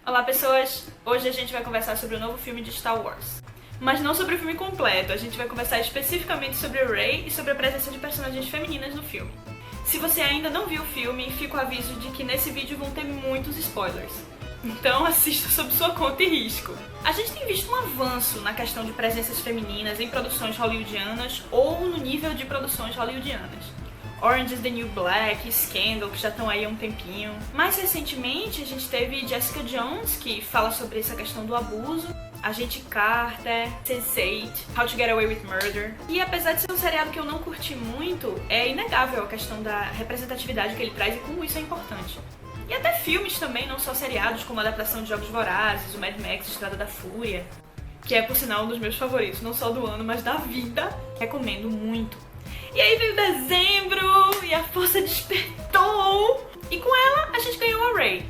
Olá pessoas, hoje a gente vai conversar sobre o novo filme de Star Wars. Mas não sobre o filme completo, a gente vai conversar especificamente sobre Rey e sobre a presença de personagens femininas no filme. Se você ainda não viu o filme, fica o aviso de que nesse vídeo vão ter muitos spoilers. Então assista sob sua conta e risco. A gente tem visto um avanço na questão de presenças femininas em produções hollywoodianas ou no nível de produções hollywoodianas. Orange is the New Black, Scandal, que já estão aí há um tempinho. Mais recentemente, a gente teve Jessica Jones, que fala sobre essa questão do abuso. Agente Carter, Sense8, How to Get Away with Murder. E apesar de ser um seriado que eu não curti muito, é inegável a questão da representatividade que ele traz e como isso é importante. E até filmes também, não só seriados, como a adaptação de Jogos Vorazes, o Mad Max, Estrada da Fúria, que é, por sinal, um dos meus favoritos, não só do ano, mas da vida. Recomendo muito. E aí veio dezembro, e a força despertou, e com ela a gente ganhou a Rey.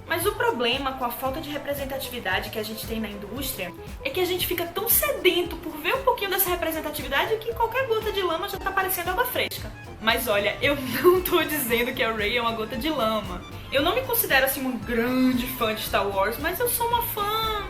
Mas o problema com a falta de representatividade que a gente tem na indústria é que a gente fica tão sedento por ver um pouquinho dessa representatividade que qualquer gota de lama já tá parecendo água fresca. Mas olha, eu não tô dizendo que a Rey é uma gota de lama. Eu não me considero assim uma grande fã de Star Wars, mas eu sou uma fã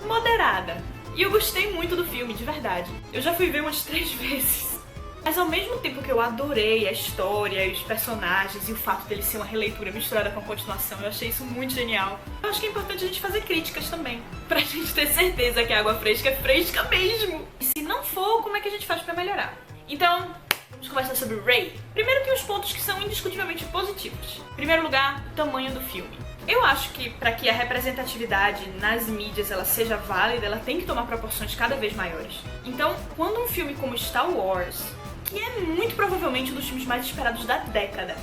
moderada. E eu gostei muito do filme, de verdade. Eu já fui ver umas 3 vezes. Mas ao mesmo tempo que eu adorei a história e os personagens e o fato dele ser uma releitura misturada com a continuação, eu achei isso muito genial. Eu acho que é importante a gente fazer críticas também, pra gente ter certeza que a água fresca é fresca mesmo. E se não for, como é que a gente faz pra melhorar? Então, vamos conversar sobre Rey. Primeiro tem os pontos que são indiscutivelmente positivos. Em primeiro lugar, o tamanho do filme. Eu acho que para que a representatividade nas mídias ela seja válida, ela tem que tomar proporções cada vez maiores. Então, quando um filme como Star Wars, que é muito provavelmente um dos filmes mais esperados da década,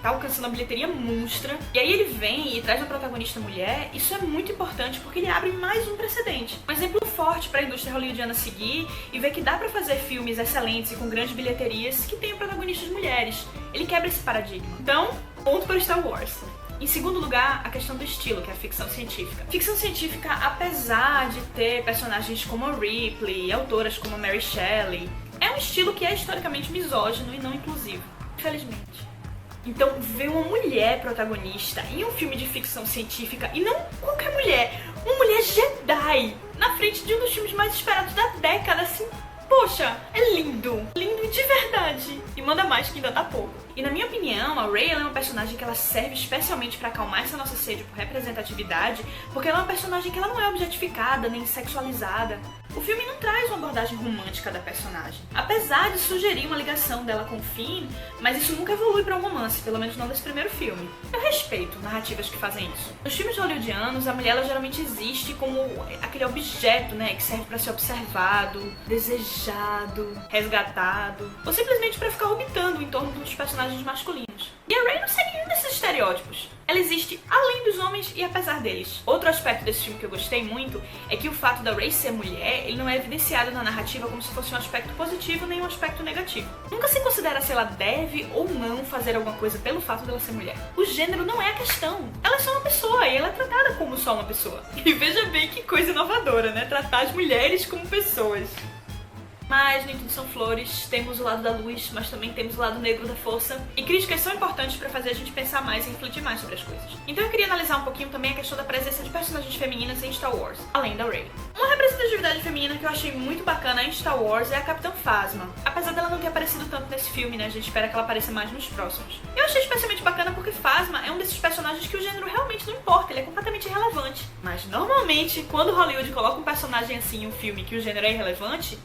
tá alcançando uma bilheteria monstra, e aí ele vem e traz uma protagonista mulher, isso é muito importante porque ele abre mais um precedente. Um exemplo forte para a indústria hollywoodiana seguir e ver que dá para fazer filmes excelentes e com grandes bilheterias que tenham protagonistas mulheres. Ele quebra esse paradigma. Então, ponto para Star Wars. Em segundo lugar, a questão do estilo, que é a ficção científica. Ficção científica, apesar de ter personagens como a Ripley e autoras como a Mary Shelley, é um estilo que é historicamente misógino e não inclusivo, infelizmente. Então, ver uma mulher protagonista em um filme de ficção científica, e não qualquer mulher, uma mulher Jedi, na frente de um dos filmes mais esperados da década, assim, poxa, é lindo, lindo de verdade. E manda mais que ainda tá pouco. E na minha opinião, a Rey é uma personagem que ela serve especialmente pra acalmar essa nossa sede por representatividade, porque ela é uma personagem que ela não é objetificada nem sexualizada. O filme não traz uma abordagem romântica da personagem, apesar de sugerir uma ligação dela com o Finn, mas isso nunca evolui pra um romance, pelo menos não nesse primeiro filme. Eu respeito narrativas que fazem isso. Nos filmes hollywoodianos, a mulher ela geralmente existe como aquele objeto, né, que serve pra ser observado, desejado, resgatado, ou simplesmente pra ficar orbitando em torno dos personagens masculinos. E a Rey não segue nenhum desses estereótipos. Ela existe além dos homens e apesar deles. Outro aspecto desse filme que eu gostei muito é que o fato da Rey ser mulher, ele não é evidenciado na narrativa como se fosse um aspecto positivo nem um aspecto negativo. Nunca se considera se ela deve ou não fazer alguma coisa pelo fato dela ser mulher. O gênero não é a questão. Ela é só uma pessoa e ela é tratada como só uma pessoa. E veja bem que coisa inovadora, né? Tratar as mulheres como pessoas. Mas nem tudo são flores, temos o lado da luz, mas também temos o lado negro da força. E críticas são importantes pra fazer a gente pensar mais e refletir mais sobre as coisas. Então eu queria analisar um pouquinho também a questão da presença de personagens femininas em Star Wars, além da Rey. Uma representatividade feminina que eu achei muito bacana em Star Wars é a Capitã Phasma. Apesar dela não ter aparecido tanto nesse filme, né, a gente espera que ela apareça mais nos próximos. Eu achei especialmente bacana porque Phasma é um desses personagens que o gênero realmente não importa, ele é completamente irrelevante. Mas normalmente, quando Hollywood coloca um personagem assim em um filme que o gênero é irrelevante,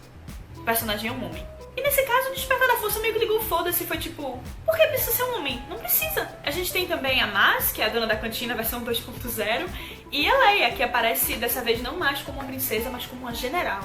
o personagem é um homem. E nesse caso, o Despertar da Força meio que ligou foda-se e foi tipo, por que precisa ser um homem? Não precisa. A gente tem também a Maz, que é a dona da cantina versão 2.0, e a Leia, que aparece dessa vez não mais como uma princesa, mas como uma general.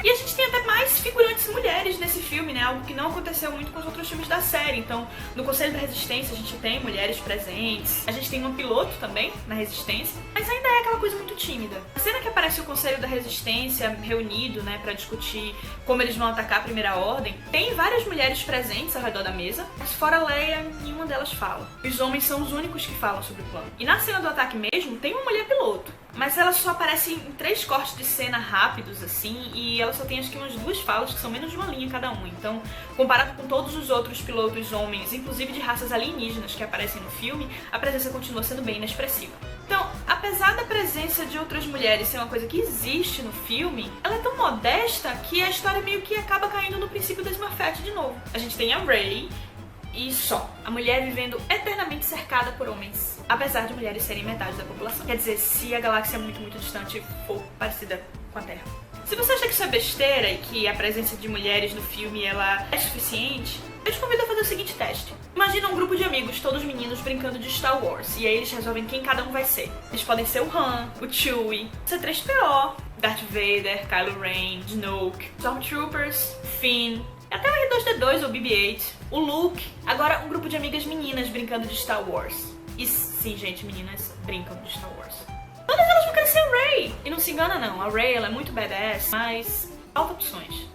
E a gente tem até mais figurantes mulheres nesse filme, né? Algo que não aconteceu muito com os outros filmes da série. Então, no Conselho da Resistência a gente tem mulheres presentes. A gente tem um piloto também na Resistência. Mas ainda é aquela coisa muito tímida. A cena que aparece o Conselho da Resistência reunido, né, pra discutir como eles vão atacar a Primeira Ordem, tem várias mulheres presentes ao redor da mesa, mas fora Leia, nenhuma delas fala. Os homens são os únicos que falam sobre o plano. E na cena do ataque mesmo, tem uma mulher piloto, mas ela só aparece em 3 cortes de cena rápidos, assim, e ela só tem acho que umas 2 falas, que são menos de uma linha cada um. Então, comparado com todos os outros pilotos homens, inclusive de raças alienígenas que aparecem no filme, a presença continua sendo bem inexpressiva. Então, apesar da presença de outras mulheres ser uma coisa que existe no filme, ela é tão modesta que a história meio que acaba caindo no princípio da Smurfette de novo. A gente tem a Rey e só. A mulher vivendo eternamente cercada por homens, apesar de mulheres serem metade da população. Quer dizer, se a galáxia muito, muito distante for parecida com a Terra. Se você acha que isso é besteira e que a presença de mulheres no filme ela é suficiente, eu te convido a fazer o seguinte teste. Imagina um grupo de amigos, todos meninos, brincando de Star Wars, e aí eles resolvem quem cada um vai ser. Eles podem ser o Han, o Chewie, o C-3PO, Darth Vader, Kylo Ren, Snoke, Stormtroopers, Finn, até o R2-D2 ou BB-8, o Luke. Agora, um grupo de amigas meninas brincando de Star Wars. E sim, gente, meninas brincam de Star Wars. Todas elas vão querer ser a Rey. E não se engana não, a Rey ela é muito badass, mas falta opções.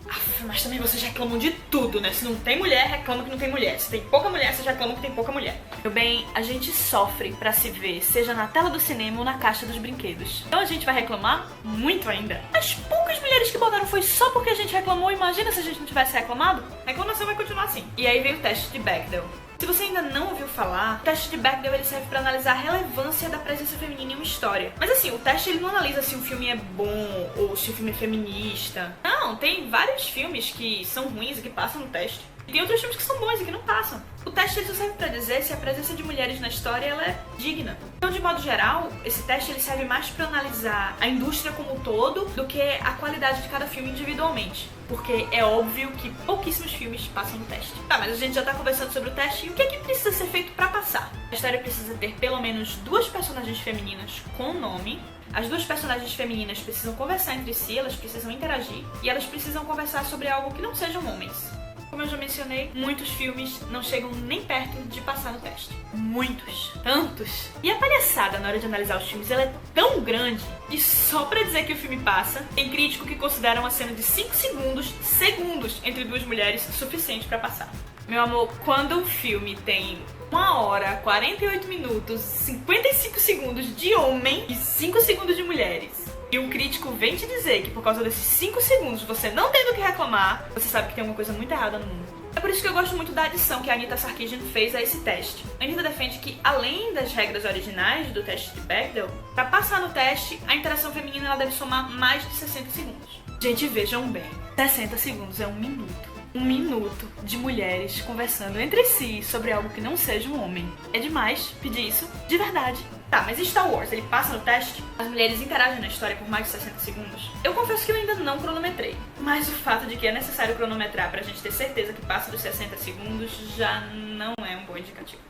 Mas também vocês reclamam de tudo, né? Se não tem mulher, reclamam que não tem mulher. Se tem pouca mulher, vocês reclamam que tem pouca mulher. Meu bem, a gente sofre pra se ver, seja na tela do cinema ou na caixa dos brinquedos. Então a gente vai reclamar muito ainda. As poucas mulheres que botaram foi só porque a gente reclamou. Imagina se a gente não tivesse reclamado. A reclamação vai continuar assim. E aí veio o teste de Bechdel. Se você ainda não ouviu falar, o teste de Bechdel ele serve para analisar a relevância da presença feminina em uma história. Mas assim, o teste ele não analisa se um filme é bom ou se o filme é feminista. Não, tem vários filmes que são ruins e que passam no teste. E tem outros filmes que são bons e que não passam. O teste ele só serve para dizer se a presença de mulheres na história ela é digna. Então, de modo geral, esse teste ele serve mais para analisar a indústria como um todo do que a qualidade de cada filme individualmente. Porque é óbvio que pouquíssimos filmes passam no teste. Tá, mas a gente já tá conversando sobre o teste e o que é que precisa ser feito para passar? A história precisa ter pelo menos 2 personagens femininas com nome. As 2 personagens femininas precisam conversar entre si, elas precisam interagir e elas precisam conversar sobre algo que não sejam homens. Como eu já mencionei, muitos filmes não chegam nem perto de passar no teste. Muitos. Tantos. E a palhaçada na hora de analisar os filmes, ela é tão grande que só pra dizer que o filme passa, tem crítico que considera uma cena de 5 segundos entre 2 mulheres suficiente pra passar. Meu amor, quando um filme tem 1 hora, 48 minutos, 55 segundos de homem e 5 segundos de mulheres, e um crítico vem te dizer que por causa desses 5 segundos você não tem do que reclamar, você sabe que tem alguma coisa muito errada no mundo. É por isso que eu gosto muito da adição que a Anita Sarkeesian fez a esse teste. A Anita defende que, além das regras originais do teste de Bechdel, para passar no teste, a interação feminina ela deve somar mais de 60 segundos. Gente, vejam bem, 60 segundos é 1 minuto. 1 minuto de mulheres conversando entre si sobre algo que não seja um homem. É demais pedir isso de verdade. Tá, mas Star Wars, ele passa no teste? As mulheres interagem na história por mais de 60 segundos? Eu confesso que eu ainda não cronometrei. Mas o fato de que é necessário cronometrar pra gente ter certeza que passa dos 60 segundos já não é um bom indicativo.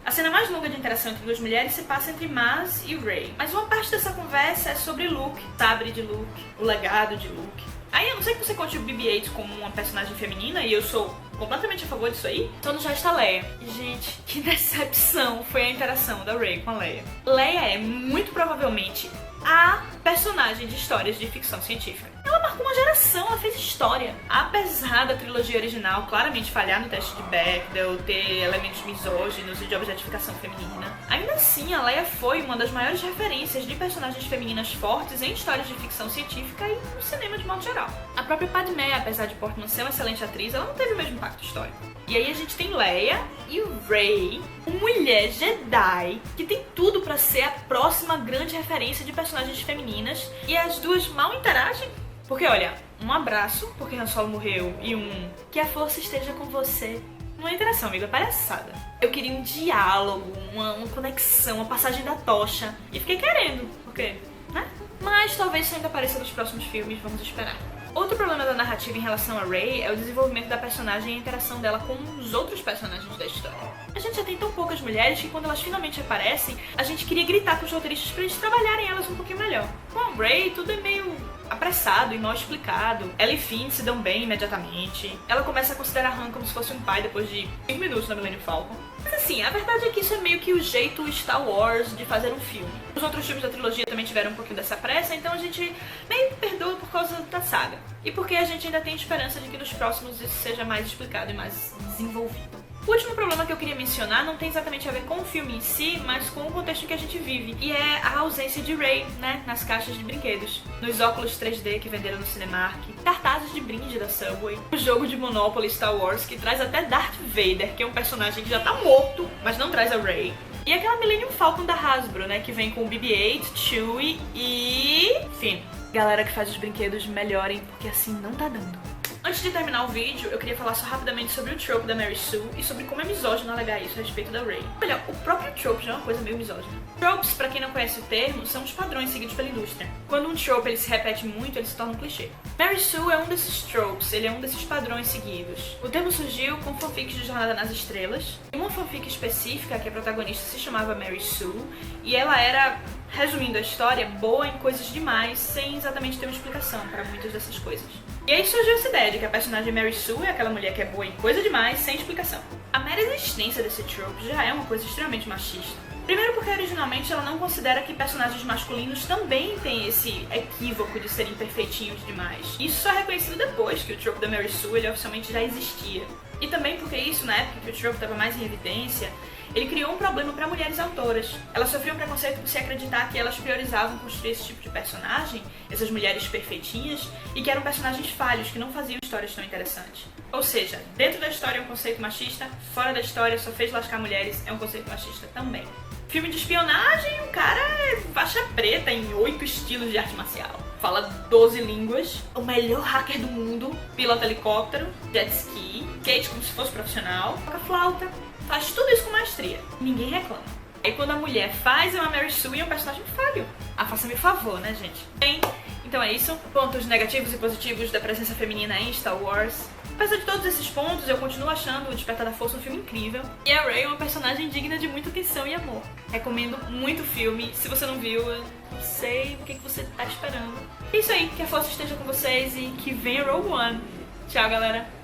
A cena mais longa de interação entre 2 mulheres se passa entre Maz e Rey. Mas uma parte dessa conversa é sobre Luke, o sabre de Luke, o legado de Luke. Aí, a não ser que você conte o BB-8 como uma personagem feminina, e eu sou completamente a favor disso aí, então já está Leia. E, gente, que decepção foi a interação da Rey com a Leia. Leia é, muito provavelmente, a personagem de histórias de ficção científica. Ela marcou uma geração, ela fez história. Apesar da trilogia original claramente falhar no teste de Bechdel, ter elementos misóginos e de objetificação feminina, ainda assim a Leia foi uma das maiores referências de personagens femininas fortes em histórias de ficção científica e no cinema de modo geral. A própria Padmé, apesar de Portman ser uma excelente atriz, ela não teve o mesmo impacto histórico. E aí a gente tem Leia e Rey, uma mulher Jedi que tem tudo pra ser a próxima grande referência de personagens femininas, e as duas mal interagem. Porque olha, um abraço, porque Han Solo morreu, e um que a força esteja com você. Não é interação, amiga, é palhaçada. Eu queria um diálogo, uma conexão, uma passagem da tocha. E fiquei querendo, porque, né? Mas talvez isso ainda apareça nos próximos filmes, vamos esperar. Outro problema da narrativa em relação a Rey é o desenvolvimento da personagem e a interação dela com os outros personagens da história. A gente já tem tão poucas mulheres que quando elas finalmente aparecem, a gente queria gritar com os roteiristas pra eles trabalharem elas um pouquinho melhor. Com a Rey, tudo é meio apressado e mal explicado. Ela e Finn se dão bem imediatamente. Ela começa a considerar Han como se fosse um pai depois de 5 minutos na Millennium Falcon. Mas assim, a verdade é que isso é meio que o jeito Star Wars de fazer um filme. Os outros filmes da trilogia também tiveram um pouquinho dessa pressa, então a gente meio perdoa por causa da saga. E porque a gente ainda tem esperança de que nos próximos isso seja mais explicado e mais desenvolvido. O último problema que eu queria mencionar não tem exatamente a ver com o filme em si, mas com o contexto em que a gente vive. E é a ausência de Rey, né, nas caixas de brinquedos, nos óculos 3D que venderam no Cinemark, cartazes de brinde da Subway, o jogo de Monopoly Star Wars que traz até Darth Vader, que é um personagem que já tá morto, mas não traz a Rey. E aquela Millennium Falcon da Hasbro, né, que vem com o BB-8, Chewie e Finn. Galera que faz os brinquedos melhorem, porque assim não tá dando. Antes de terminar o vídeo, eu queria falar só rapidamente sobre o trope da Mary Sue e sobre como é misógino alegar isso a respeito da Rey. Olha, o próprio trope já é uma coisa meio misógina. Tropes, pra quem não conhece o termo, são os padrões seguidos pela indústria. Quando um trope ele se repete muito, ele se torna um clichê. Mary Sue é um desses tropes, ele é um desses padrões seguidos. O termo surgiu com fanfics de Jornada nas Estrelas. E uma fanfic específica, que a protagonista se chamava Mary Sue, e ela era, resumindo a história, boa em coisas demais, sem exatamente ter uma explicação para muitas dessas coisas. E aí surgiu essa ideia de que a personagem Mary Sue é aquela mulher que é boa em coisa demais, sem explicação. A mera existência desse trope já é uma coisa extremamente machista. Primeiro porque originalmente ela não considera que personagens masculinos também têm esse equívoco de serem perfeitinhos demais. Isso só é reconhecido depois que o trope da Mary Sue ele oficialmente já existia. E também porque isso, na época que o trope estava mais em evidência, ele criou um problema para mulheres autoras. Elas sofriam preconceito por se acreditar que elas priorizavam construir esse tipo de personagem, essas mulheres perfeitinhas, e que eram personagens falhos, que não faziam histórias tão interessantes. Ou seja, dentro da história é um conceito machista, fora da história só fez lascar mulheres é um conceito machista também. Filme de espionagem, o cara é faixa preta em 8 estilos de arte marcial. Fala 12 línguas, o melhor hacker do mundo, pilota helicóptero, jet ski, skate como se fosse profissional, toca flauta, faz tudo isso com maestria. Ninguém reclama. Aí quando a mulher faz é uma Mary Sue e é um personagem falho. Ah, faça-me favor, né, gente? Bem, então é isso. Pontos negativos e positivos da presença feminina em Star Wars. Apesar de todos esses pontos, eu continuo achando o Despertar da Força um filme incrível. E a Rey é uma personagem digna de muita atenção e amor. Recomendo muito o filme. Se você não viu, eu não sei o que você tá esperando. É isso aí, que a força esteja com vocês e que venha Rogue One. Tchau, galera!